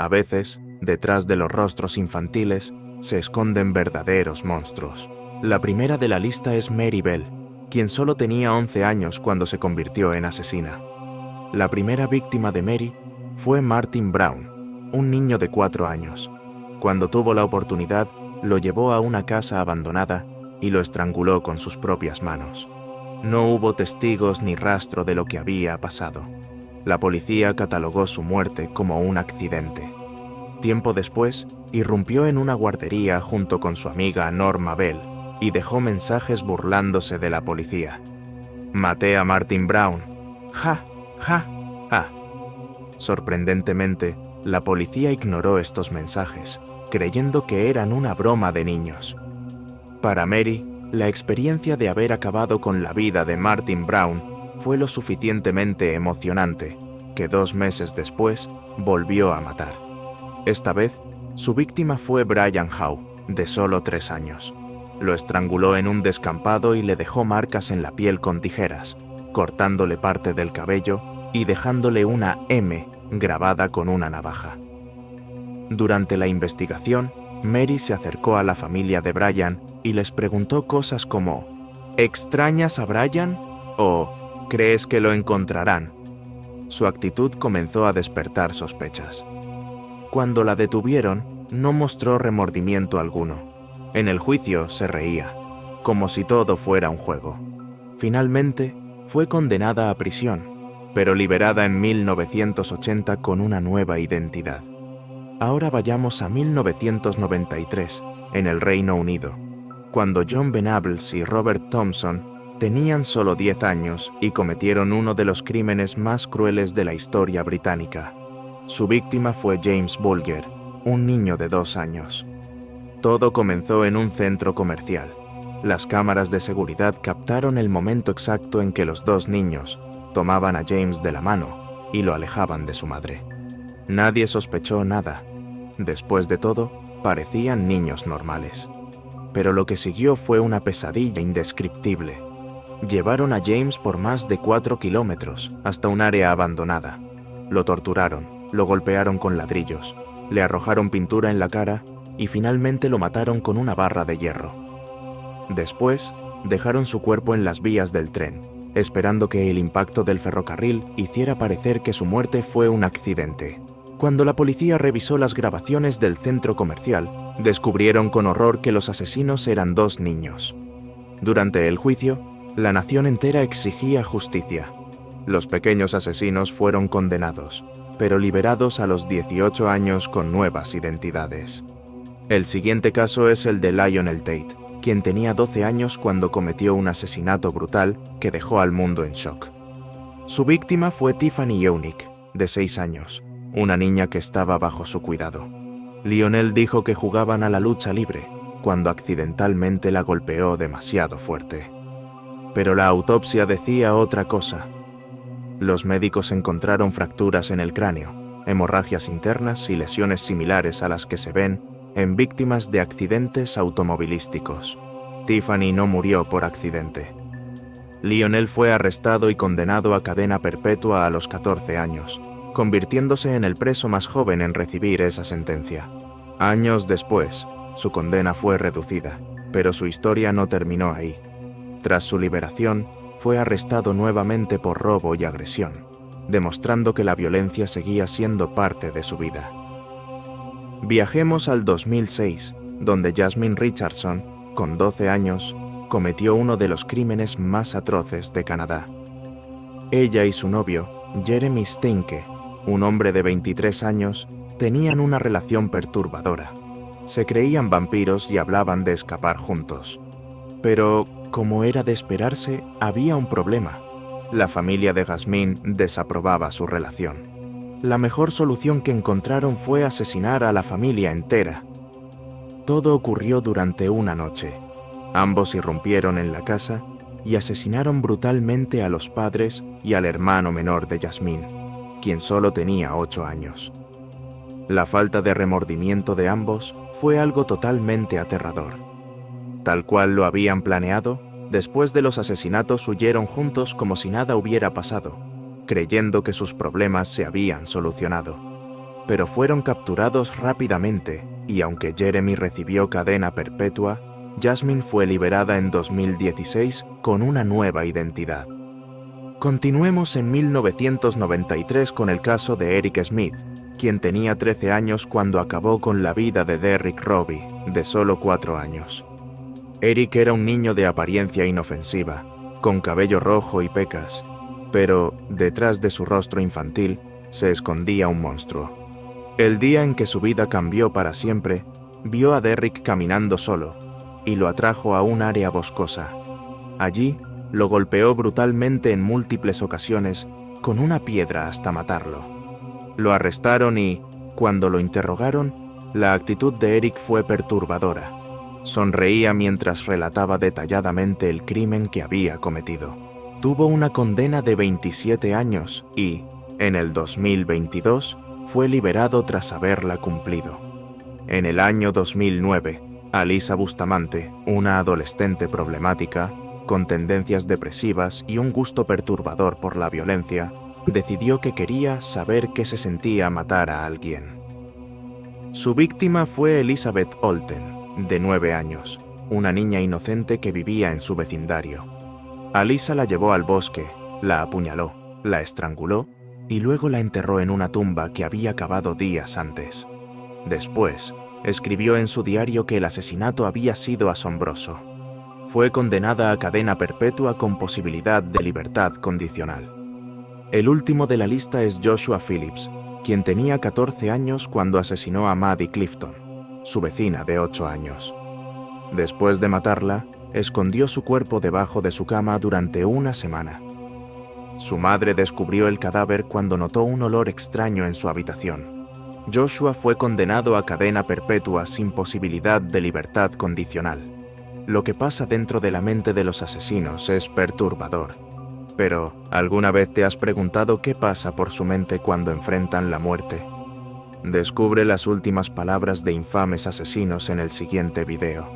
A veces, detrás de los rostros infantiles, se esconden verdaderos monstruos. La primera de la lista es Mary Bell, quien solo tenía 11 años cuando se convirtió en asesina. La primera víctima de Mary fue Martin Brown, un niño de 4 años. Cuando tuvo la oportunidad, lo llevó a una casa abandonada y lo estranguló con sus propias manos. No hubo testigos ni rastro de lo que había pasado. La policía catalogó su muerte como un accidente. Tiempo después, irrumpió en una guardería junto con su amiga Norma Bell y dejó mensajes burlándose de la policía. «Maté a Martin Brown. Ja, ja, ja». Sorprendentemente, la policía ignoró estos mensajes, creyendo que eran una broma de niños. Para Mary, la experiencia de haber acabado con la vida de Martin Brown fue lo suficientemente emocionante que 2 meses después volvió a matar. Esta vez, su víctima fue Brian Howe, de solo 3 años. Lo estranguló en un descampado y le dejó marcas en la piel con tijeras, cortándole parte del cabello y dejándole una M grabada con una navaja. Durante la investigación, Mary se acercó a la familia de Brian y les preguntó cosas como «¿Extrañas a Brian?» o «¿Crees que lo encontrarán?». Su actitud comenzó a despertar sospechas. Cuando la detuvieron, no mostró remordimiento alguno. En el juicio se reía, como si todo fuera un juego. Finalmente, fue condenada a prisión, pero liberada en 1980 con una nueva identidad. Ahora vayamos a 1993, en el Reino Unido, cuando John Venables y Robert Thompson tenían solo 10 años y cometieron uno de los crímenes más crueles de la historia británica. Su víctima fue James Bulger, un niño de 2 años. Todo comenzó en un centro comercial. Las cámaras de seguridad captaron el momento exacto en que los 2 niños tomaban a James de la mano y lo alejaban de su madre. Nadie sospechó nada. Después de todo, parecían niños normales. Pero lo que siguió fue una pesadilla indescriptible. Llevaron a James por más de 4 kilómetros hasta un área abandonada. Lo torturaron, lo golpearon con ladrillos, le arrojaron pintura en la cara y finalmente lo mataron con una barra de hierro. Después, dejaron su cuerpo en las vías del tren, esperando que el impacto del ferrocarril hiciera parecer que su muerte fue un accidente. Cuando la policía revisó las grabaciones del centro comercial, descubrieron con horror que los asesinos eran 2 niños. Durante el juicio, la nación entera exigía justicia. Los pequeños asesinos fueron condenados, pero liberados a los 18 años con nuevas identidades. El siguiente caso es el de Lionel Tate, quien tenía 12 años cuando cometió un asesinato brutal que dejó al mundo en shock. Su víctima fue Tiffany Eunick, de 6 años, una niña que estaba bajo su cuidado. Lionel dijo que jugaban a la lucha libre, cuando accidentalmente la golpeó demasiado fuerte. Pero la autopsia decía otra cosa. Los médicos encontraron fracturas en el cráneo, hemorragias internas y lesiones similares a las que se ven en víctimas de accidentes automovilísticos. Tiffany no murió por accidente. Lionel fue arrestado y condenado a cadena perpetua a los 14 años, convirtiéndose en el preso más joven en recibir esa sentencia. Años después, su condena fue reducida, pero su historia no terminó ahí. Tras su liberación, fue arrestado nuevamente por robo y agresión, demostrando que la violencia seguía siendo parte de su vida. Viajemos al 2006, donde Jasmine Richardson, con 12 años, cometió uno de los crímenes más atroces de Canadá. Ella y su novio, Jeremy Steinke, un hombre de 23 años, tenían una relación perturbadora. Se creían vampiros y hablaban de escapar juntos. Pero, como era de esperarse, había un problema. La familia de Jasmine desaprobaba su relación. La mejor solución que encontraron fue asesinar a la familia entera. Todo ocurrió durante una noche. Ambos irrumpieron en la casa y asesinaron brutalmente a los padres y al hermano menor de Jasmine, quien solo tenía 8 años. La falta de remordimiento de ambos fue algo totalmente aterrador. Tal cual lo habían planeado, después de los asesinatos huyeron juntos como si nada hubiera pasado, creyendo que sus problemas se habían solucionado. pero fueron capturados rápidamente y aunque Jeremy recibió cadena perpetua, Jasmine fue liberada en 2016 con una nueva identidad. Continuemos en 1993 con el caso de Eric Smith, quien tenía 13 años cuando acabó con la vida de Derrick Robbie, de solo 4 años. Eric era un niño de apariencia inofensiva, con cabello rojo y pecas, pero detrás de su rostro infantil se escondía un monstruo. El día en que su vida cambió para siempre, vio a Derrick caminando solo y lo atrajo a un área boscosa. Allí, lo golpeó brutalmente en múltiples ocasiones con una piedra hasta matarlo. Lo arrestaron y, cuando lo interrogaron, la actitud de Eric fue perturbadora. Sonreía mientras relataba detalladamente el crimen que había cometido. Tuvo una condena de 27 años y, en el 2022, fue liberado tras haberla cumplido. En el año 2009, Alyssa Bustamante, una adolescente problemática, con tendencias depresivas y un gusto perturbador por la violencia, decidió que quería saber qué se sentía matar a alguien. Su víctima fue Elizabeth Olten, de 9 años, una niña inocente que vivía en su vecindario. Alyssa la llevó al bosque, la apuñaló, la estranguló y luego la enterró en una tumba que había cavado días antes. Después, escribió en su diario que el asesinato había sido asombroso. Fue condenada a cadena perpetua con posibilidad de libertad condicional. El último de la lista es Joshua Phillips, quien tenía 14 años cuando asesinó a Maddie Clifton, su vecina de 8 años. Después de matarla, escondió su cuerpo debajo de su cama durante una semana. Su madre descubrió el cadáver cuando notó un olor extraño en su habitación. Joshua fue condenado a cadena perpetua sin posibilidad de libertad condicional. Lo que pasa dentro de la mente de los asesinos es perturbador. Pero, ¿alguna vez te has preguntado qué pasa por su mente cuando enfrentan la muerte? Descubre las últimas palabras de infames asesinos en el siguiente video.